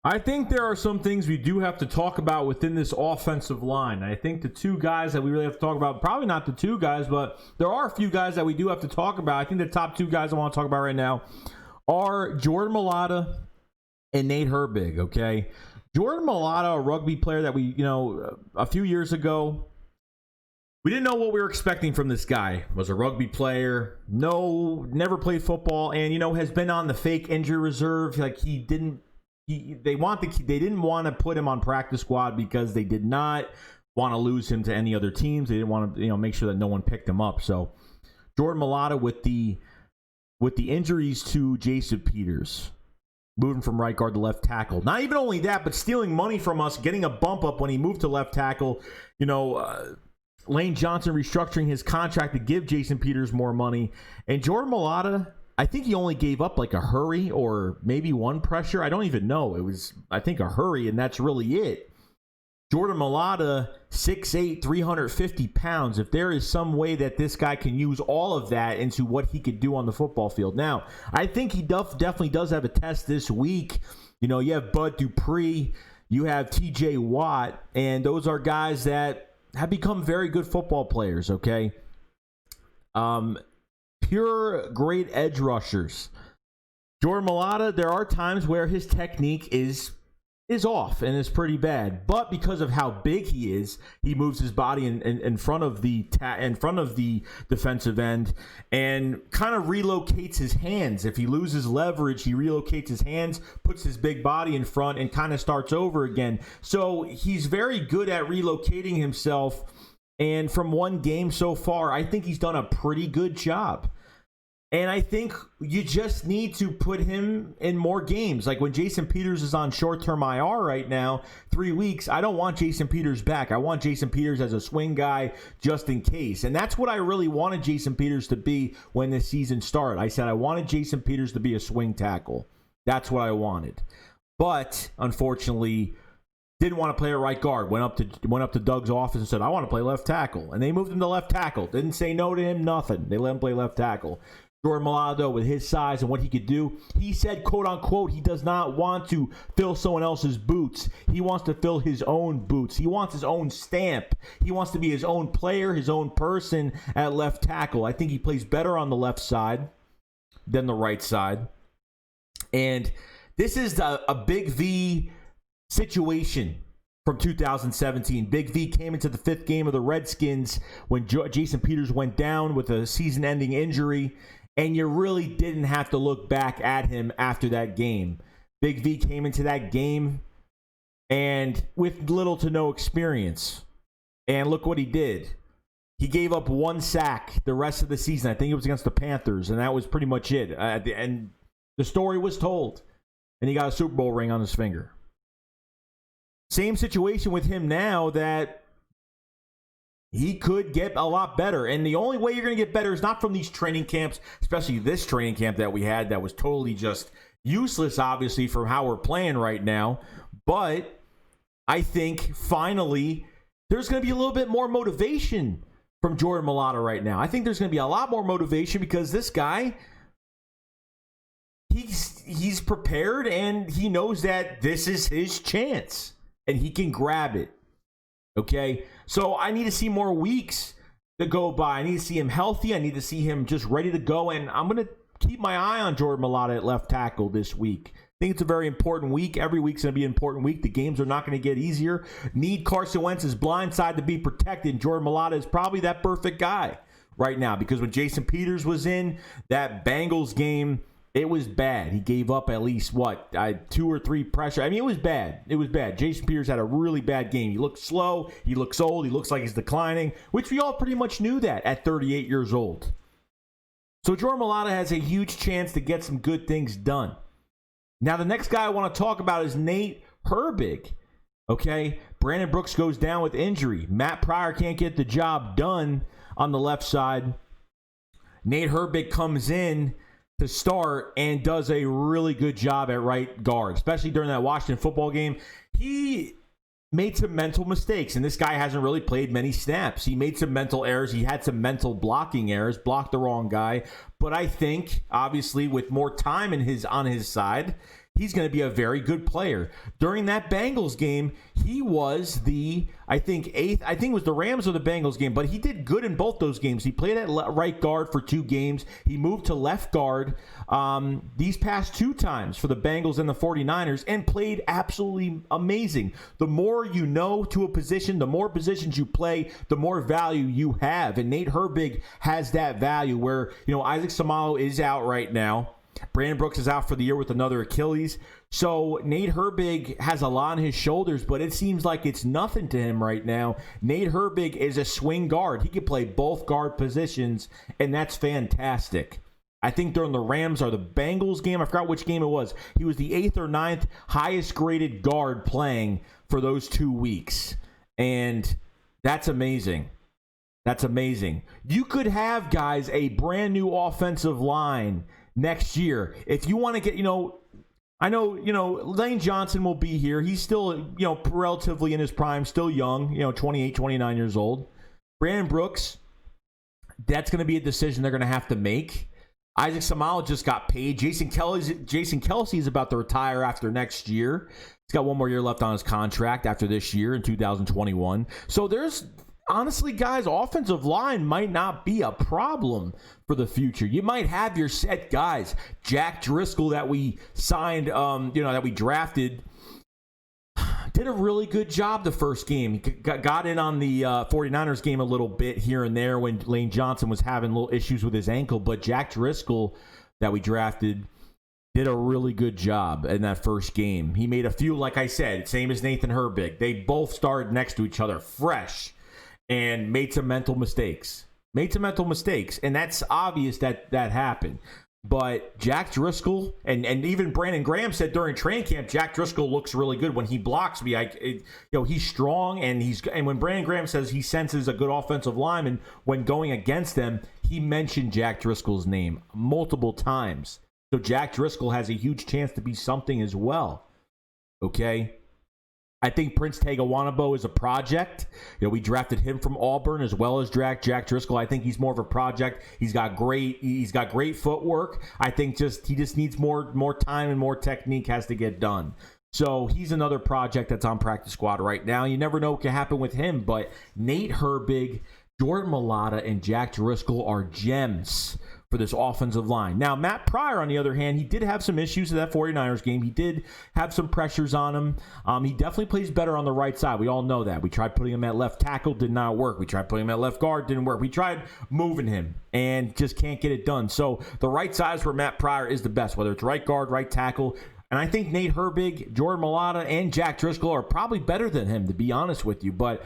I think there are some things we do have to talk about within this offensive line. I think the two guys that we really have to talk about, probably not the two guys, but there are a few guys that we do have to talk about. I think the top two guys I want to talk about right now are Jordan Mailata and Nate Herbig, okay? Jordan Mailata, a rugby player that we, a few years ago, we didn't know what we were expecting from this guy. Was a rugby player, never played football, and, has been on the fake injury reserve. Like, they didn't want to put him on practice squad because they did not want to lose him to any other teams. They didn't want to, make sure that no one picked him up. So Jordan Mailata with the injuries to Jason Peters, moving from right guard to left tackle. Not even only that, but stealing money from us, getting a bump up when he moved to left tackle. Lane Johnson restructuring his contract to give Jason Peters more money. And Jordan Mailata, I think he only gave up like a hurry or maybe one pressure. I don't even know. It was, I think, a hurry, and that's really it. Jordan Mailata, 6'8", 350 pounds. If there is some way that this guy can use all of that into what he could do on the football field. Now, I think he definitely does have a test this week. You have Bud Dupree, you have TJ Watt, and those are guys that have become very good football players, okay? Pure great edge rushers. Jordan Mailata, there are times where his technique is off and is pretty bad, but because of how big he is, he moves his body in front of the defensive end and kind of relocates his hands. If he loses leverage, he relocates his hands, puts his big body in front, and kind of starts over again. So he's very good at relocating himself. And from one game so far, I think he's done a pretty good job. And I think you just need to put him in more games. Like when Jason Peters is on short-term IR right now, 3 weeks, I don't want Jason Peters back. I want Jason Peters as a swing guy just in case. And that's what I really wanted Jason Peters to be when the season started. I said I wanted Jason Peters to be a swing tackle. That's what I wanted. But, unfortunately, didn't want to play a right guard. Went up to Doug's office and said, I want to play left tackle. And they moved him to left tackle. Didn't say no to him, nothing. They let him play left tackle. Jordan Mailata, with his size and what he could do, he said, quote unquote, he does not want to fill someone else's boots. He wants to fill his own boots. He wants his own stamp. He wants to be his own player, his own person at left tackle. I think he plays better on the left side than the right side. And this is a Big V situation from 2017. Big V came into the fifth game of the Redskins when Jason Peters went down with a season-ending injury. And you really didn't have to look back at him after that game. Big V came into that game and with little to no experience. And look what he did. He gave up one sack the rest of the season. I think it was against the Panthers, and that was pretty much it. And the story was told. And he got a Super Bowl ring on his finger. Same situation with him now, that he could get a lot better. And the only way you're going to get better is not from these training camps, especially this training camp that we had that was totally just useless, obviously, from how we're playing right now. But I think finally there's going to be a little bit more motivation from Jordan Mailata right now. I think there's going to be a lot more motivation because this guy, he's prepared and he knows that this is his chance and he can grab it. Okay, so I need to see more weeks to go by. I need to see him healthy. I need to see him just ready to go. And I'm going to keep my eye on Jordan Mailata at left tackle this week. I think it's a very important week. Every week's going to be an important week. The games are not going to get easier. Need Carson Wentz's blind side to be protected. Jordan Mailata is probably that perfect guy right now because when Jason Peters was in that Bengals game, it was bad. He gave up at least, 2 or 3 pressure. I mean, it was bad. It was bad. Jason Peters had a really bad game. He looked slow. He looks old. He looks like he's declining, which we all pretty much knew that at 38 years old. So Jordan Mailata has a huge chance to get some good things done. Now, the next guy I want to talk about is Nate Herbig. Okay? Brandon Brooks goes down with injury. Matt Pryor can't get the job done on the left side. Nate Herbig comes in to start and does a really good job at right guard, especially during that Washington football game. He made some mental mistakes, and this guy hasn't really played many snaps. He made some mental errors. He had some mental blocking errors, blocked the wrong guy, But I think, obviously, with more time on his side, he's going to be a very good player. During that Bengals game, he was I think it was the Rams or the Bengals game, but he did good in both those games. He played at right guard for 2 games. He moved to left guard these past 2 times for the Bengals and the 49ers and played absolutely amazing. The more you know to a position, the more positions you play, the more value you have. And Nate Herbig has that value where, Isaac Seumalo is out right now. Brandon Brooks is out for the year with another Achilles. So Nate Herbig has a lot on his shoulders, but it seems like it's nothing to him right now. Nate Herbig is a swing guard. He can play both guard positions, and that's fantastic. I think during the Rams or the Bengals game, I forgot which game it was, he was the 8th or 9th highest graded guard playing for those 2 weeks. And that's amazing. That's amazing. You could have, guys, a brand new offensive line next year. If you want to get, I know, Lane Johnson will be here. He's still, relatively in his prime, still young, 28, 29 years old. Brandon Brooks, that's going to be a decision they're going to have to make. Isaac Seumalo just got paid. Jason Kelce is about to retire after next year. He's got 1 more year left on his contract after this year in 2021. So there's, honestly, guys, offensive line might not be a problem for the future. You might have your set guys. Jack Driscoll that we signed, that we drafted, did a really good job the first game. He got in on the 49ers game a little bit here and there when Lane Johnson was having little issues with his ankle. But Jack Driscoll that we drafted did a really good job in that first game. He made a few, like I said, same as Nathan Herbig. They both started next to each other fresh and made some mental mistakes. And that's obvious that happened. But Jack Driscoll, and even Brandon Graham said during training camp, Jack Driscoll looks really good when he blocks me. He's strong, and when Brandon Graham says he senses a good offensive lineman when going against them, he mentioned Jack Driscoll's name multiple times. So Jack Driscoll has a huge chance to be something as well. Okay? I think Prince Tagawanabo is a project. We drafted him from Auburn as well as Jack Driscoll. I think he's more of a project. He's got great footwork. I think he just needs more time and more technique has to get done. So he's another project that's on practice squad right now. You never know what can happen with him, but Nate Herbig, Jordan Mailata, and Jack Driscoll are gems for this offensive line. Now, Matt Pryor, on the other hand, he did have some issues in that 49ers game. He did have some pressures on him. He definitely plays better on the right side. We all know that. We tried putting him at left tackle, did not work. We tried putting him at left guard, didn't work. We tried moving him and just can't get it done. So the right side for Matt Pryor is the best, whether it's right guard, right tackle. And I think Nate Herbig, Jordan Mailata, and Jack Driscoll are probably better than him, to be honest with you. But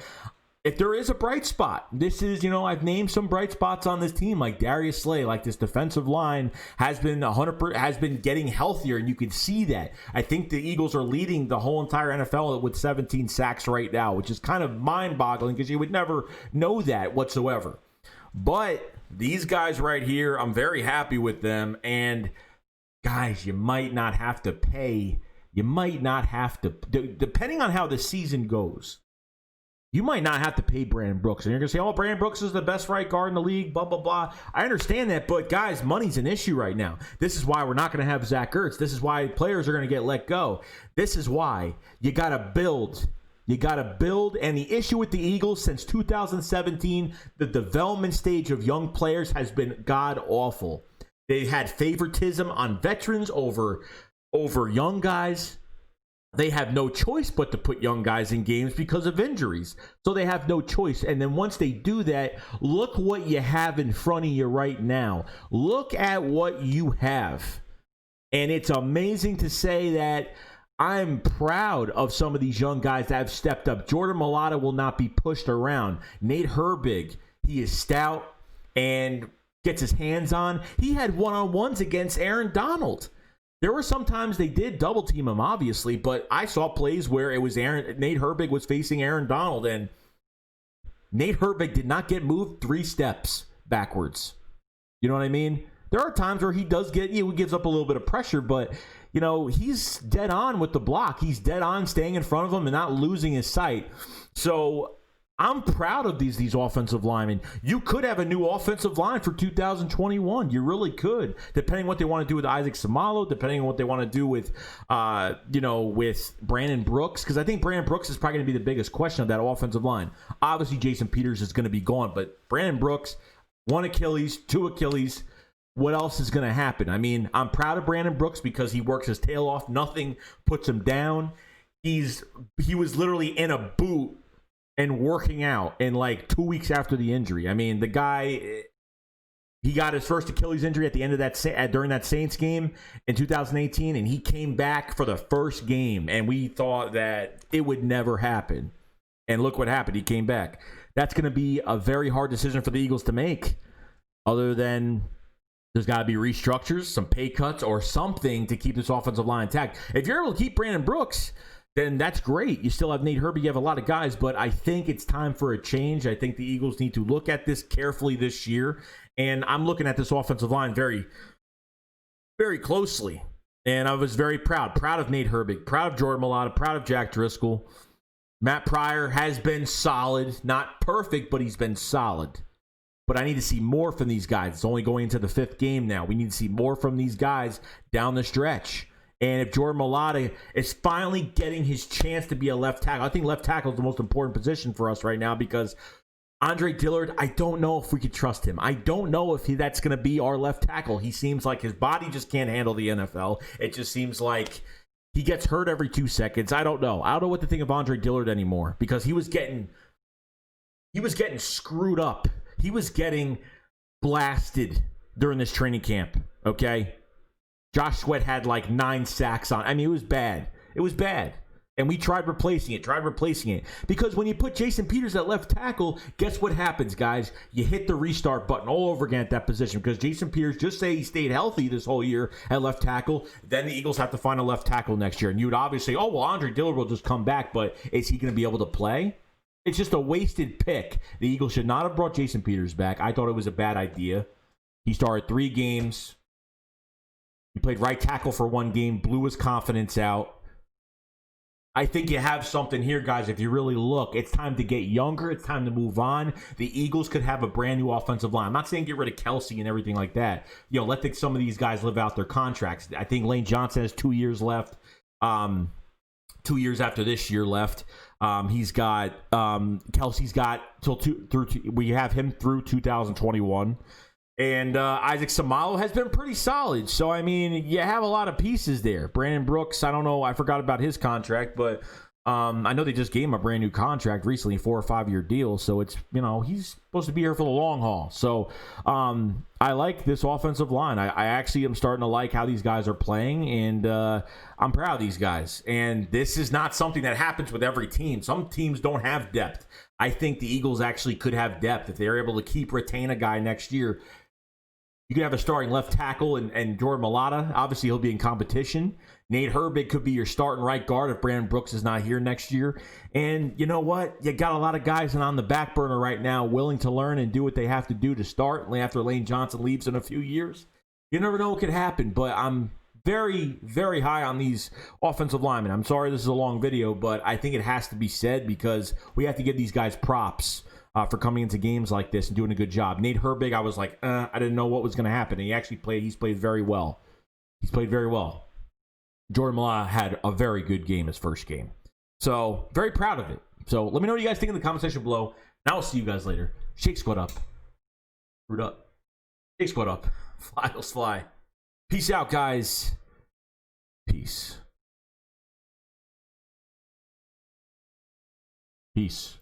if there is a bright spot, this is, I've named some bright spots on this team, like Darius Slay, like this defensive line has been getting healthier, and you can see that. I think the Eagles are leading the whole entire NFL with 17 sacks right now, which is kind of mind-boggling because you would never know that whatsoever. But these guys right here, I'm very happy with them, and guys, you might not have to pay. Depending on how the season goes, you might not have to pay Brandon Brooks. And you're going to say, Brandon Brooks is the best right guard in the league, blah, blah, blah. I understand that, but guys, money's an issue right now. This is why we're not going to have Zach Ertz. This is why players are going to get let go. This is why you got to build. And the issue with the Eagles since 2017, the development stage of young players has been god-awful. They had favoritism on veterans over young guys. They have no choice but to put young guys in games because of injuries. So they have no choice. And then once they do that, look what you have in front of you right now. Look at what you have. And it's amazing to say that I'm proud of some of these young guys that have stepped up. Jordan Mailata will not be pushed around. Nate Herbig, he is stout and gets his hands on. He had one-on-ones against Aaron Donald. There were some times they did double team him, obviously, but I saw plays where it was Nate Herbig was facing Aaron Donald, and Nate Herbig did not get moved 3 steps backwards. You know what I mean? There are times where he gives up a little bit of pressure, but he's dead on with the block. He's dead on staying in front of him and not losing his sight. So I'm proud of these offensive linemen. You could have a new offensive line for 2021. You really could, depending on what they want to do with Isaac Seumalo, depending on what they want to do with, with Brandon Brooks. Because I think Brandon Brooks is probably going to be the biggest question of that offensive line. Obviously, Jason Peters is going to be gone, but Brandon Brooks, 1 Achilles, 2 Achilles. What else is going to happen? I mean, I'm proud of Brandon Brooks because he works his tail off. Nothing puts him down. He was literally in a boot and working out in like 2 weeks after the injury. I mean, the guy, he got his first Achilles injury at the end of that during that Saints game in 2018, and he came back for the first game, and we thought that it would never happen. And look what happened. He came back. That's going to be a very hard decision for the Eagles to make, other than there's got to be restructures, some pay cuts, or something to keep this offensive line intact. If you're able to keep Brandon Brooks, then that's great. You still have Nate Herbig. You have a lot of guys, but I think it's time for a change. I think the Eagles need to look at this carefully this year, and I'm looking at this offensive line very, very closely. And I was very proud of Nate Herbig, proud of Jordan Mailata, proud of Jack Driscoll. Matt Pryor has been solid, not perfect, but he's been solid. But I need to see more from these guys. It's only going into the 5th game now. We need to see more from these guys down the stretch. And if Jordan Mailata is finally getting his chance to be a left tackle, I think left tackle is the most important position for us right now, because Andre Dillard, I don't know if we could trust him. I don't know if that's going to be our left tackle. He seems like his body just can't handle the NFL. It just seems like he gets hurt every 2 seconds. I don't know. I don't know what to think of Andre Dillard anymore, because he was getting screwed up. He was getting blasted during this training camp, okay? Josh Sweat had like 9 sacks on. I mean, it was bad. It was bad. And we tried replacing it. Because when you put Jason Peters at left tackle, guess what happens, guys? You hit the restart button all over again at that position. Because Jason Peters, just say he stayed healthy this whole year at left tackle, then the Eagles have to find a left tackle next year. And you would obviously say, oh, well, Andre Dillard will just come back, but is he going to be able to play? It's just a wasted pick. The Eagles should not have brought Jason Peters back. I thought it was a bad idea. He started 3 games. He played right tackle for 1 game, blew his confidence out. I think you have something here, guys. If you really look, it's time to get younger. It's time to move on. The Eagles could have a brand new offensive line. I'm not saying get rid of Kelsey and everything like that. Let some of these guys live out their contracts. I think Lane Johnson has 2 years left. 2 years after this year left. He's got Kelsey's got we have him through 2021. And Isaac Seumalo has been pretty solid. So, I mean, you have a lot of pieces there. Brandon Brooks, I don't know. I forgot about his contract, but I know they just gave him a brand new contract recently, 4 or 5 year deal. So it's, he's supposed to be here for the long haul. So I like this offensive line. I actually am starting to like how these guys are playing, and I'm proud of these guys. And this is not something that happens with every team. Some teams don't have depth. I think the Eagles actually could have depth if they're able to retain a guy next year. You could have a starting left tackle and Jordan Mailata. Obviously, he'll be in competition. Nate Herbig could be your starting right guard if Brandon Brooks is not here next year. And you know what? You got a lot of guys on the back burner right now willing to learn and do what they have to do to start after Lane Johnson leaves in a few years. You never know what could happen, but I'm very, very high on these offensive linemen. I'm sorry this is a long video, but I think it has to be said because we have to give these guys props for coming into games like this and doing a good job. Nate Herbig, I was like, I didn't know what was going to happen. And he actually he's played very well. He's played very well. Jordan Mailata had a very good game his first game. So, very proud of it. So, let me know what you guys think in the comment section below. And I'll see you guys later. Shake Squad up. Root up. Shake Squad up. Fly, fly. Peace out, guys. Peace. Peace.